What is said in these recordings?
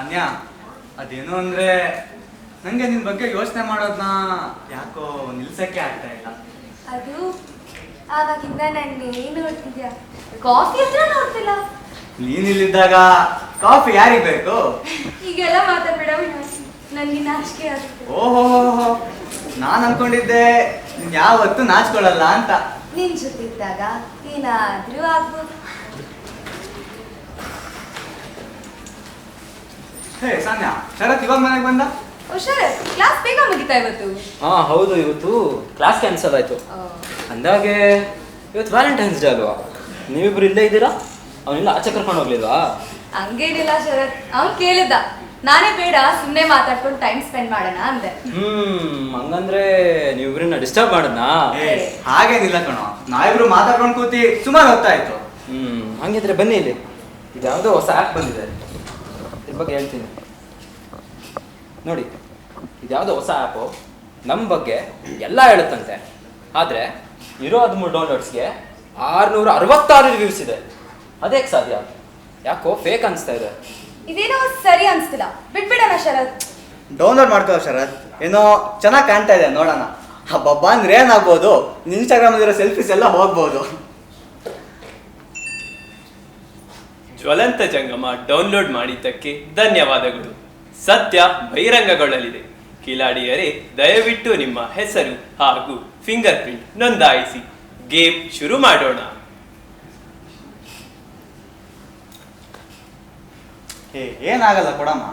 ಸಾನ್ಯ, ಅದೇನು ಅಂದ್ರೆ ನಂಗೆ ನಿನ್ ಬಗ್ಗೆ ಯೋಚನೆ ಮಾಡೋದನ್ನ ಯಾಕೋ ನಿಲ್ಸಕ್ಕೆ ಆಗ್ತಾ ಇಲ್ಲ. ಅದು ಆವಾಗಿಂದ ನಾನು ನೋಡ್ತಿದ್ಯಾ, ಕಾಫಿ ಹತ್ರ ನೋಡ್ತಿಲ್ಲ. ನೀನಿಲ್ಲಿದ್ದಾಗ ಕಾಫಿ ಯಾರಿಗ್ ಬೇಕು? ಈಗೆಲ್ಲ ಮಾತಾಡ್ಬೇಡ, ನನ್ಗೆ ನಾಚಿಕೆ ಆಗುತ್ತೆ. ಓಹೋ, ನಾನ್ ಅನ್ಕೊಂಡಿದ್ದೆ ನೀನ್ ಯಾವತ್ತೂ ನಾಚ್ಕೊಳ್ಳಲ್ಲ ಅಂತ. ನಿನ್ ಜೊತೆ ಇದ್ದಾಗ ಏನಾದ್ರೂ ಆಗ್ಬೋದು. ಹೇ ಸಾನ್ಯ, ಶರತ್ ಇವಾಗ ಮನೆಗೆ ಬಂದ? ಶರತ್, ಕ್ಲಾಸ್ ಬೇಗ ಮುಗಿತಾ ಇವತ್ತು? ಹಾ ಹೌದು, ಇವತ್ತು ಕ್ಲಾಸ್ ಕ್ಯಾನ್ಸಲ್ ಆಯ್ತು. ಅಂದಾಗೆ ಇವತ್ತು ವ್ಯಾಲೆಂಟೈನ್ಸ್ ಡೇ ಅಲ್ವಾ, ನೀವಿಬ್ರು ಇಲ್ಲೇ ಇದ್ದೀರಾ? ಅವನಿಲ್ಲ ಆಚೆ ಕರ್ಕೊಂಡು ಹೋಗ್ಲಿಲ್ವಾ? ಹಂಗೇನಿಲ್ಲ ಶರತ್, ಅವ್ನು ಕೇಳಿದ್ದ, ನಾನೇ ಬೇಡ ಸುಮ್ಮನೆ ಮಾತಾಡ್ಕೊಂಡು ಟೈಮ್ ಸ್ಪೆಂಡ್ ಮಾಡೋಣ ಅಂದೆ. ಹಂಗಂದ್ರೆ ನೀವಿಬ್ರನ್ನ ಡಿಸ್ಟರ್ಬ್ ಮಾಡದ್ನಾ? ಹಾಗೇನಿಲ್ಲ ಕಣೋ, ನಾವಿಬ್ರು ಮಾತಾಡ್ಕೊಂಡು ಕೂತಿ ಸುಮಾರು ಹೊತ್ತಾಯ್ತು. ಹಂಗಿದ್ರೆ ಬನ್ನಿ, ಇಲ್ಲಿ ಇದ್ಯಾವುದೋ ಹೊಸ ಆ್ಯಪ್ ಬಂದಿದೆ, ಇದ್ರ ಬಗ್ಗೆ ಹೇಳ್ತೀನಿ ನೋಡಿ. ಇದ್ಯಾವುದೋ ಹೊಸ ಆ್ಯಪು ನಮ್ಮ ಬಗ್ಗೆ ಎಲ್ಲ ಹೇಳುತ್ತಂತೆ. ಆದರೆ ಇರೋ 13 ಡೌನ್ಲೋಡ್ಸ್ಗೆ 666 ರಿವ್ಯೂಸ್ ಇದೆ. ಅದೇಗೆ ಸಾಧ್ಯ? ಯಾಕೋ ಫೇಕ್ ಅನಿಸ್ತಾ ಇದೆ. ಇದೇನೋ ಸರಿ ಅನ್ಸ್ತಿಲ್ಲ, ಬಿಟ್ಬಿಡೋಣ ಶರತ್. ಡೌನ್ಲೋಡ್ ಮಾಡ್ಕೋ ಶರತ್, ಏನೋ ಚೆನ್ನಾಗಿ ಕಾಣ್ತಾ ಇದೆ, ನೋಡೋಣ. ಹಬ್ಬಬ್ಬ ಅಂದ್ರೆ ಏನಾಗ್ಬೋದು, ಇನ್ಸ್ಟಾಗ್ರಾಮಲ್ಲಿರೋ ಸೆಲ್ಫೀಸ್ ಎಲ್ಲ ಹೋಗ್ಬೋದು. ಜ್ವಲಂತ ಜಂಗಮ ಡೌನ್ಲೋಡ್ ಮಾಡಿದ್ದಕ್ಕೆ ಧನ್ಯವಾದಗಳು. ಸತ್ಯ ಬಹಿರಂಗಗೊಳ್ಳಲಿದೆ. ಕಿಲಾಡಿಯರೇ, ದಯವಿಟ್ಟು ನಿಮ್ಮ ಹೆಸರು ಹಾಗೂ ಫಿಂಗರ್ ಪ್ರಿಂಟ್ ನೋಂದಾಯಿಸಿ. ಗೇಮ್ ಶುರು ಮಾಡೋಣ. ಏನಾಗಲ್ಲ ಕೊಡಮ್ಮ.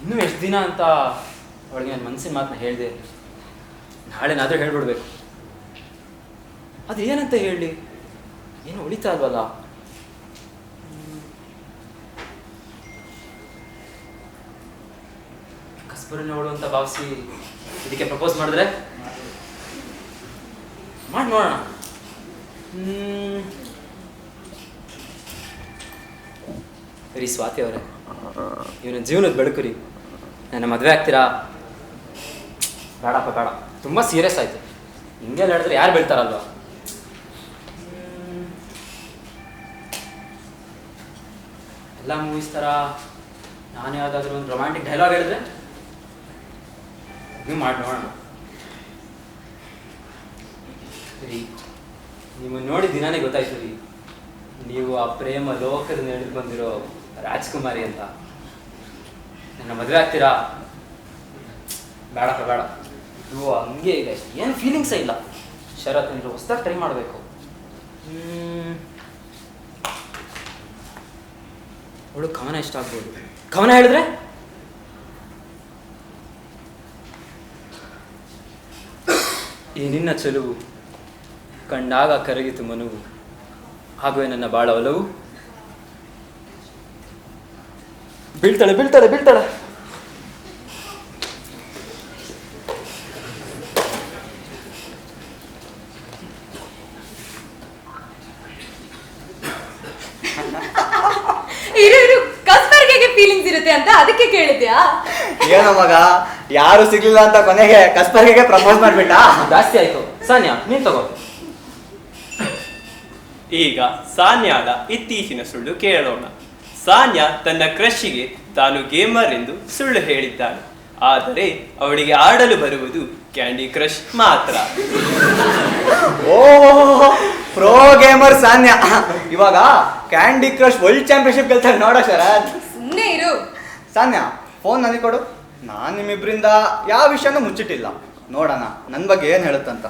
ಇನ್ನೂ ಎಷ್ಟು ದಿನ ಅಂತ ಅವಳಿಗೆ ನನ್ನ ಮನಸ್ಸಿನ ಮಾತನ್ನ ಹೇಳಿದೆ. ನಾಳೆನಾದರೂ ಹೇಳ್ಬಿಡ್ಬೇಕು. ಅದು ಏನಂತ ಹೇಳಲಿ, ಏನು ಉಳಿತಾ ಅಲ್ವಲ್ಲ. ಕಸ್ಬರನ್ನ ನೋಡು ಅಂತ ಭಾವಿಸಿ ಇದಕ್ಕೆ ಪ್ರಪೋಸ್ ಮಾಡಿದ್ರೆ ಮಾಡಿ ನೋಡೋಣ. ರೀ ಸ್ವಾತಿ ಅವರೇ, ಇವನ ಜೀವನದ ಬೆಳಕು ರೀ, ನನ್ನ ಮದುವೆ ಆಗ್ತೀರಾ? ಬೇಡಪ್ಪ ಬೇಡ, ತುಂಬ ಸೀರಿಯಸ್ ಆಯಿತು. ಹಿಂಗೆಲ್ಲ ಹೇಳಿದ್ರೆ ಯಾರು ಬೀಳ್ತಾರಲ್ವ. ಎಲ್ಲ ಮೂವೀಸ್ ಥರ ನಾನು ಯಾವುದಾದ್ರೂ ಒಂದು ರೊಮ್ಯಾಂಟಿಕ್ ಡೈಲಾಗ್ ಹೇಳಿದ್ರೆ ನೀವು ಮಾಡಿ ನೋಡೋಣ. ರೀ, ನಿಮ್ಮನ್ನು ನೋಡಿ ದಿನಾನೇ ಗೊತ್ತಾಯ್ತು ರೀ, ನೀವು ಆ ಪ್ರೇಮ ಲೋಕದ ನಡೆದು ಬಂದಿರೋ ರಾಜ್ಕುಮಾರಿ ಅಂತ. ನನ್ನ ಮದುವೆ ಆಗ್ತೀರಾ? ಬೇಡಪ್ಪ ಬೇಡ, ಇದು ಹಂಗೆ ಈಗ ಏನು ಫೀಲಿಂಗ್ಸೇ ಇಲ್ಲ. ಶರತ್ ಏನಾದ್ರು ಹೊಸ್ದಾಗಿ ಟ್ರೈ ಮಾಡಬೇಕು. ಅವಳು ಕವನ ಇಷ್ಟ ಆಗ್ಬೋದು. ಕವನ ಹೇಳಿದ್ರೆ ಈ ನಿನ್ನ ಚೆಲುವು ಕಂಡಾಗ ಕರಗಿತು ಮನುವು, ಹಾಗುವೆ ನನ್ನ ಬಾಳ ಒಲವು. ಬೀಳ್ತಾಳೆ ಬೀಳ್ತಾಳೆ ಬೀಳ್ತಾಳೆ. ಕಸ್ಬರ್ಗೆ ಫೀಲಿಂಗ್ಸ್ ಇರುತ್ತೆ ಅಂತ ಅದಕ್ಕೆ ಕೇಳಿದ್ಯಾ? ಏನೋ ಮಗ, ಯಾರು ಸಿಗ್ಲಿಲ್ಲ ಅಂತ ಕೊನೆಗೆ ಕಸ್ಬರ್ಗೆ ಪ್ರಪೋಸ್ ಮಾಡ್ಬಿಟ್ಟ. ಜಾಸ್ತಿ ಆಯ್ತು. ಸಾನ್ಯಾ, ನೀನ್ ತಗೋ. ಈಗ ಸಾನ್ಯಾಳ ಇತ್ತೀಚಿನ ಸುಳ್ಳು ಕೇಳೋಣ. ಸಾನ್ಯಾ ತನ್ನ ಕ್ರಶ್ಗೆ ತಾನು ಗೇಮರ್ ಎಂದು ಸುಳ್ಳು ಹೇಳಿದ್ದಾಳೆ. ಆದರೆ ಅವಳಿಗೆ ಆಡಲು ಬರುವುದು ಕ್ಯಾಂಡಿ ಕ್ರಶ್ ಮಾತ್ರ. ಓ, ಪ್ರೋ ಗೇಮರ್ ಸಾನ್ಯಾ ಇವಾಗ ಕ್ಯಾಂಡಿ ಕ್ರಶ್ ವರ್ಲ್ಡ್ ಚಾಂಪಿಯನ್ಶಿಪ್ ಗೆಲ್ತಾರೆ ನೋಡೋ ಶರತ್. ಸುಮ್ಮನೆ ಇರು. ಸಾನ್ಯಾ, ಫೋನ್ ನನಗೆ ಕೊಡು. ನಾನು ನಿಮ್ಮಿಬ್ರಿಂದ ಯಾವ ವಿಷಯನೂ ಮುಚ್ಚಿಟ್ಟಿಲ್ಲ, ನೋಡೋಣ ನನ್ನ ಬಗ್ಗೆ ಏನು ಹೇಳುತ್ತಂತ.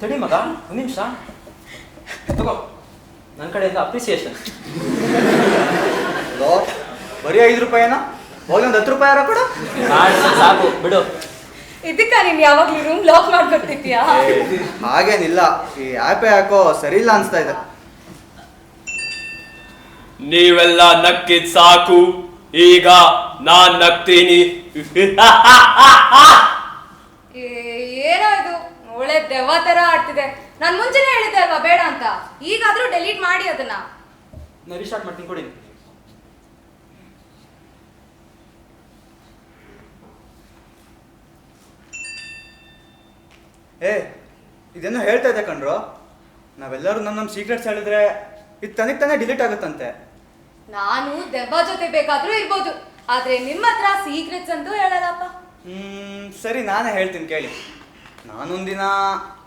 ತಡಿ ಮಗ, ಒಂದು ನಿಮಿಷ ತಗೋ, ನನ್ನ ಕಡೆಯಿಂದ ಅಪ್ರಿಸಿಯೇಷನ್. ಬರೀ 5 ರೂಪಾಯಿನಾ? ಹೋಗಿ ಒಂದು 10 ರೂಪಾಯಿ ಯಾರ ಕೊಡು. ಮಾಡಿದ್ರೆ ಸಾಕು ಬಿಡು. ಇದಕ್ಕ ನೀನ್ ಯಾವಾಗ್ಲೂ ರೂಮ್ ಲಾಕ್ ಮಾಡ್ಕೊತಿದ್ಯಾ? ಹಾಗೇನಿಲ್ಲ, ಈ ಆ್ಯಪೇ ಯಾಕೋ ಸರಿ ಇಲ್ಲ ಅನ್ಸ್ತಾ ಇದೆ. ನೀವೆಲ್ಲ ನಕ್ಕಿದ್ ಸಾಕು, ಈಗ ನಾನ್ ನಗ್ತೀನಿ. ಏನೋ ಇದು ಒಳ್ಳೆ ದೆವ್ವ ತರ ಆಡ್ತಿದೆ. ನಾನ್ ಮುಂಚೆನೆ ಹೇಳಿದ್ದೆ ಅಲ್ವಾ ಬೇಡ ಅಂತ. ಈಗಾದ್ರೂ ಡೆಲೀಟ್ ಮಾಡಿ ಅದನ್ನ. ನಾನು ರೀಸ್ಟಾರ್ಟ್ ಮಾಡ್ತೀನಿ ಕೊಡಿ. ಇದೇನೋ ಹೇಳ್ತಾ ಇದೆ ಕಣ್ರು. ನಾವೆಲ್ಲರೂ ನಮ್ಮ ಸೀಕ್ರೆಟ್ಸ್ ಹೇಳಿದ್ರೆ ಇದು ತನಗೆ ತಾನೇ ಡಿಲೀಟ್ ಆಗುತ್ತಂತೆ. ನಾನು ದೆವ್ವ ಜೊತೆ ಬೇಕಾದ್ರೂ ಇರ್ಬೋದು, ಆದ್ರೆ ನಿಮ್ಮ ಹತ್ರ ಸೀಕ್ರೆಟ್ಸ್ ಅಂತೂ ಹೇಳಲ್ಲಪ್ಪ. ಸರಿ, ನಾನೇ ಹೇಳ್ತೀನಿ ಕೇಳಿ. ನಾನೊಂದಿನ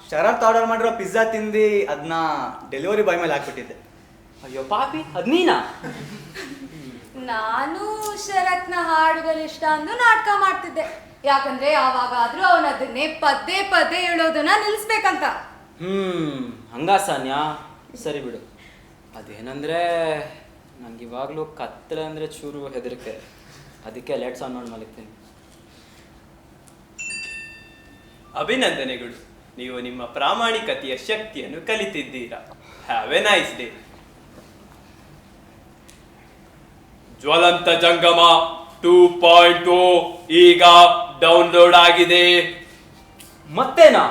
ಶರತ್ ಆರ್ಡರ್ ಮಾಡಿರೋ ಪಿಜ್ಜಾ ತಿಂದು ಅದನ್ನ ಡೆಲಿವರಿ ಬಾಯ್ ಮೇಲೆ ಹಾಕ್ಬಿಟ್ಟಿದ್ದೆ. ಅಯ್ಯೋ ಪಾಪಿ, ಅದ್ ನೀನಾ? ನಾನು ಶರತ್ನ ಹಾಡುಗಳು ಇಷ್ಟ ಅಂದು ನಾಟಕ ಮಾಡ್ತಿದ್ದೆ. ಯಾಕಂದ್ರೆ ಯಾವಾಗಾದ್ರೂ ಅವನದನ್ನೇ ಪದೇ ಪದೇ ಹೇಳೋದನ್ನ ನಿಲ್ಲಿಸ್ಬೇಕಂತ. ಹಂಗ ಸಾನ್ಯಾ, ಸರಿ ಬಿಡು. ಅದೇನಂದ್ರೆ ನಂಗೆ ಇವಾಗಲೂ ಕತ್ತಲೆ ಅಂದ್ರೆ ಚೂರು ಹೆದರಿಕೆ, ಅದಕ್ಕೆ ಲೆಟ್ಸ್ ಆನ್ ಮಾಡಿ ಮಲಗ್ತೀನಿ. ಅಭಿನಂದನೆಗಳು, ನೀವು ನಿಮ್ಮ ಪ್ರಾಮಾಣಿಕತೆಯ ಶಕ್ತಿಯನ್ನು ಕಲಿತಿದ್ದೀರಾ. Have a nice day. ಜ್ವಲಂತ ಜಂಗಮ 2.0 ಈಗ ಡೌನ್ಲೋಡ್ ಆಗಿದೆ. ಮತ್ತೇನಾ?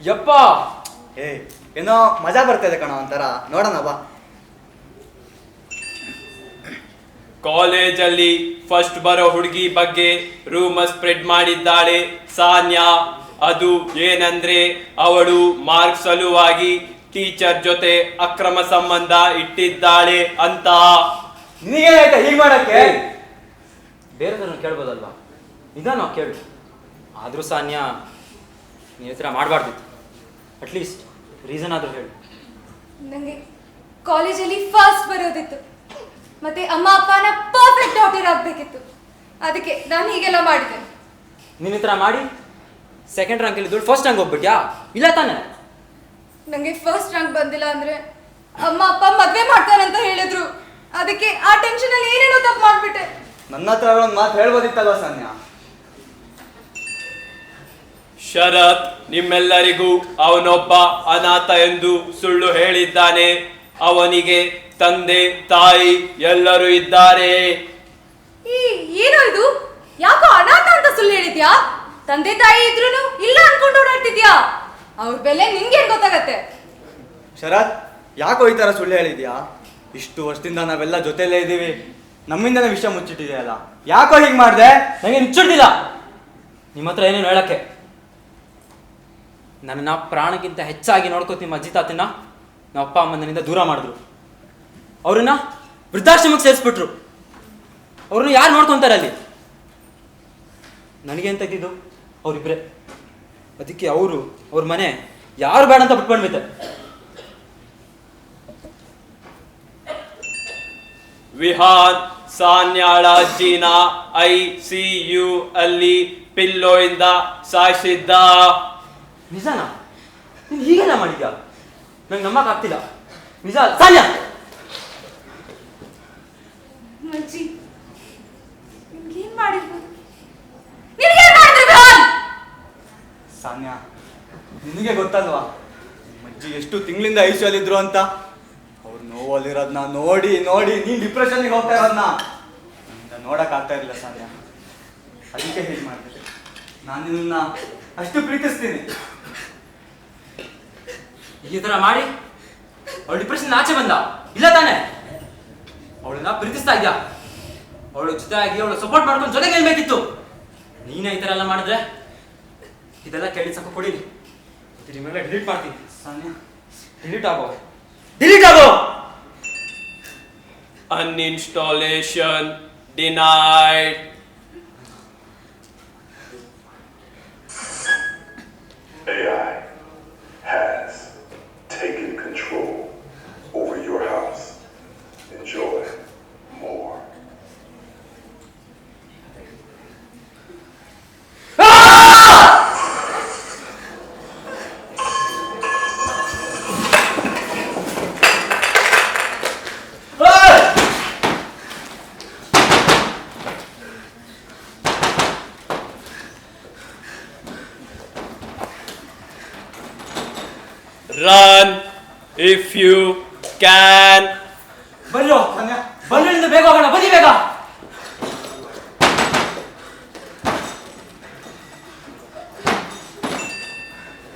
ಯಪ್ಪ, ಏನೋ ಮಜಾ ಬರ್ತಾ ಇದೆ ಕಣ, ಒಂಥರ. ನೋಡೋಣ ಬಾ. ಕಾಲೇಜಲ್ಲಿ ಫಸ್ಟ್ ಬರೋ ಹುಡುಗಿ ಬಗ್ಗೆ ರೂಮರ್ ಸ್ಪ್ರೆಡ್ ಮಾಡಿದ್ದಾಳೆ ಸಾನ್ಯಾ. ಅದು ಏನಂದ್ರೆ ಅವಳು ಮಾರ್ಕ್ಸ್ ಸಲುವಾಗಿ ಟೀಚರ್ ಜೊತೆ ಅಕ್ರಮ ಸಂಬಂಧ ಇಟ್ಟಿದ್ದಾಳೆ ಅಂತ. ನಿನಗೇನಾಯ್ತಾ ಹೀಗೆ ಮಾಡಕ್ಕೆ? ಬೇರೆದನ್ನು ಕೇಳ್ಬೋದಲ್ವಾ, ಇದನ್ನು ಕೇಳು. ಆದರೂ ಸಾನ್ಯಾ, ನೀವು ಈ ಥರ ಮಾಡಬಾರ್ದಿತ್ತು. ಅಟ್ಲೀಸ್ಟ್ ರೀಸನ್ ಆದರೂ ಹೇಳು. ನಂಗೆ ಕಾಲೇಜಲ್ಲಿ ಫಸ್ಟ್ ಬರೋದಿತ್ತು, ಮತ್ತೆ ಅಮ್ಮ ಅಪ್ಪನ ಪರ್ಫೆಕ್ಟ್ ಡಾಕ್ಟರ್ ಆಗ್ಬೇಕಿತ್ತು. ಅದಕ್ಕೆ ನಾನು ಹೀಗೆಲ್ಲ ಮಾಡಿದೆ. ನೀನು ಈ ಥರ ಮಾಡಿ ಸೆಕೆಂಡ್ ರ್ಯಾಂಕಲ್ಲಿ ದುಡ್ಡು ಫಸ್ಟ್ ರ್ಯಾಂಕ್ ಹೋಗ್ಬಿಟ್ಯಾ? ಇಲ್ಲ ತಾನೆ? ನಂಗೆ ಫಸ್ಟ್ ರ್ಯಾಂಕ್ ಬಂದಿಲ್ಲ ಅಂದ್ರೆ ಅಮ್ಮ ಅಪ್ಪ ಮದ್ವೆ ಮಾಡ್ತಾರಂತ ಹೇಳಿದ್ರು. ಅದಕ್ಕೆ ಆ ಟೆನ್ಷನ್ ಅಲ್ಲಿ ಏನೇನೋ ತಪ್ಪು ಮಾಡ್ಬಿಟ್ಟೆ. ನನ್ನ ಹತ್ರ ಒಂದು ಮಾತು ಹೇಳ್ಬೋದಿತ್ತಲ್ವ ಸಾನ್ಯಾ? ಶರತ್ ನಿಮ್ಮೆಲ್ಲರಿಗೂ ಅವನೊಬ್ಬ ಅನಾಥ ಎಂದು ಸುಳ್ಳು ಹೇಳಿದ್ದಾನೆ. ಅವನಿಗೆ ತಂದೆ ತಾಯಿ ಎಲ್ಲರೂ ಇದ್ದಾರೆ. ಏನೋ ಇದು? ಯಾಕೋ ಅನಾಥ ಅಂತ ಸುಳ್ಳು ಹೇಳಿದ್ಯಾ? ತಂದೆ ತಾಯಿ ಇದ್ರೂನು ಇಲ್ಲ ಅನ್ಕೊಂಡು ಓಡಾಡ್ತಿದ್ಯಾ? ಅವ್ರ ಬೆಲೆ ನಿಂಗೆ ಗೊತ್ತಾಗತ್ತೆ. ಶರತ್, ಯಾಕೋ ಈ ಥರ ಸುಳ್ಳು ಹೇಳಿದ್ಯಾ? ಇಷ್ಟು ವರ್ಷದಿಂದ ನಾವೆಲ್ಲ ಜೊತೆಲೇ ಇದ್ದೀವಿ, ನಮ್ಮಿಂದನೇ ವಿಷಯ ಮುಚ್ಚಿಟ್ಟಿದೆಯಲ್ಲ, ಯಾಕೋ ಹೀಗೆ ಮಾಡಿದೆ? ನನಗೆ ಮುಚ್ಚಿಡ್ದಿಲ್ಲ ನಿಮ್ಮ ಹತ್ರ ಏನೇನು ಹೇಳಕ್ಕೆ. ನನ್ನ ಪ್ರಾಣಕ್ಕಿಂತ ಹೆಚ್ಚಾಗಿ ನೋಡ್ಕೋತೀನಿ ಅಜ್ಜಿ ತಾತನ್ನ ನಮ್ಮ ಅಪ್ಪ ಅಮ್ಮ ನನ್ನಿಂದ ದೂರ ಮಾಡಿದ್ರು. ಅವ್ರನ್ನ ವೃದ್ಧಾಶ್ರಮಕ್ಕೆ ಸೇರಿಸ್ಬಿಟ್ರು. ಅವ್ರನ್ನ ಯಾರು ನೋಡ್ಕೊತಾರೆ ಅಲ್ಲಿ? ನನಗೆ ಅಂತ ಇದ್ದಿದ್ದು ಅವರಿಬ್ಬರೇ. ಅದಕ್ಕೆ ಅವ್ರ ಮನೆ ಯಾರು ಬೇಡ ಅಂತ ಬಿಟ್ಕೊಂಡ್ಬಿಟ್ಟೆ. ವಿಹಾನ್ ಸಾನ್ಯಾಳ ಅಜ್ಜಿನ ICU ಅಲ್ಲಿ ಪಿಲ್ಲೋ ಇಂದ ಸಾಯಿಸಿದ್ದ. ನಿಜಾನಾ? ನೀನು ಹೀಗೆಲ್ಲ ಮಾಡಿದ್ಯಾ? ನಂಗೆ ನಂಬಕ್ ಆಗ್ತಿಲ್ಲ. ನಿಜ ಸಾನ್ಯಾ? ಅಜ್ಜಿ ನಿಮ್ಗೇನ್ ಮಾಡಿರ್ಬೋದು? ನಿನಗೇನ್ ಮಾಡಿದ್ರು ವಿಹಾನ್? ಸಾನ್ಯಾ, ನಿನಗೆ ಗೊತ್ತಲ್ವಾ ಅಜ್ಜಿ ಎಷ್ಟು ತಿಂಗಳಿಂದ ಐಸಿಯಲ್ಲಿದ್ರು ಅಂತ? ಅವ್ರು ನೋವಲ್ಲಿರೋದನ್ನ ನೋಡಿ ನೋಡಿ ನೀನು ಡಿಪ್ರೆಷನ್ಗೆ ಹೋಗ್ತಾ ಇರೋದನ್ನ ನನ್ನಿಂದ ನೋಡಕ್ ಆಗ್ತಾ ಇರಲಿಲ್ಲ ಸಾನ್ಯಾ. ಅದಕ್ಕೆ ಹೇಗೆ ಮಾಡ್ತಿದ್ದೆ. ನಾನು ನಿನ್ನ ಅಷ್ಟು ಪ್ರೀತಿಸ್ತೀನಿ. ಈ ತರ ಮಾಡಿ ಅವಳು ಡಿಪ್ರೆಷನ್ ಆಚೆ ಬಂದ ಇಲ್ಲ ತಾನೆ? ಅವಳನ್ನ ಪ್ರೀತಿಸ್ತಾ ಇದ್ಯಾ? ಅವಳು ಜೊತೆ ಆಗಿ ಅವಳು ಸಪೋರ್ಟ್ ಮಾಡ್ಕೊಂಡು ಜೊತೆಗೆ ಹೇಳ್ಬೇಕಿತ್ತು. ನೀನೇ ಈ ತರ ಎಲ್ಲ ಮಾಡಿದ್ರೆ ಇದೆಲ್ಲ ಕೇಳಿ ಸಾಕು. ಕೊಡಿಲಿ, ನಿಮ್ಮೆಲ್ಲ ಡಿಲೀಟ್ ಮಾಡ್ತೀನಿ. ಸಾನ್ಯಾ, ಡಿಲೀಟ್ ಆಗೋ. Uninstallation denied. AI has taken control over your house. Enjoy more. Run if you can. ಬನ್ರೋ ಸಾನ್ಯಾ, ಬನ್ನಿಂದ ಬೇಗ ಹೋಗೋಣ, ಬನ್ನಿ ಬೇಗ.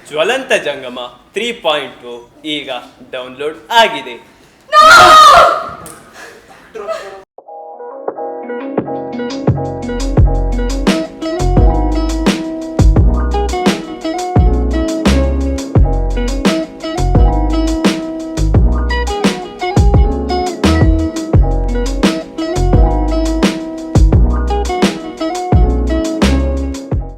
ಜ್ವಲಂತ ಜಂಗಮ 3.0 ಈಗ ಡೌನ್ಲೋಡ್ ಆಗಿದೆ.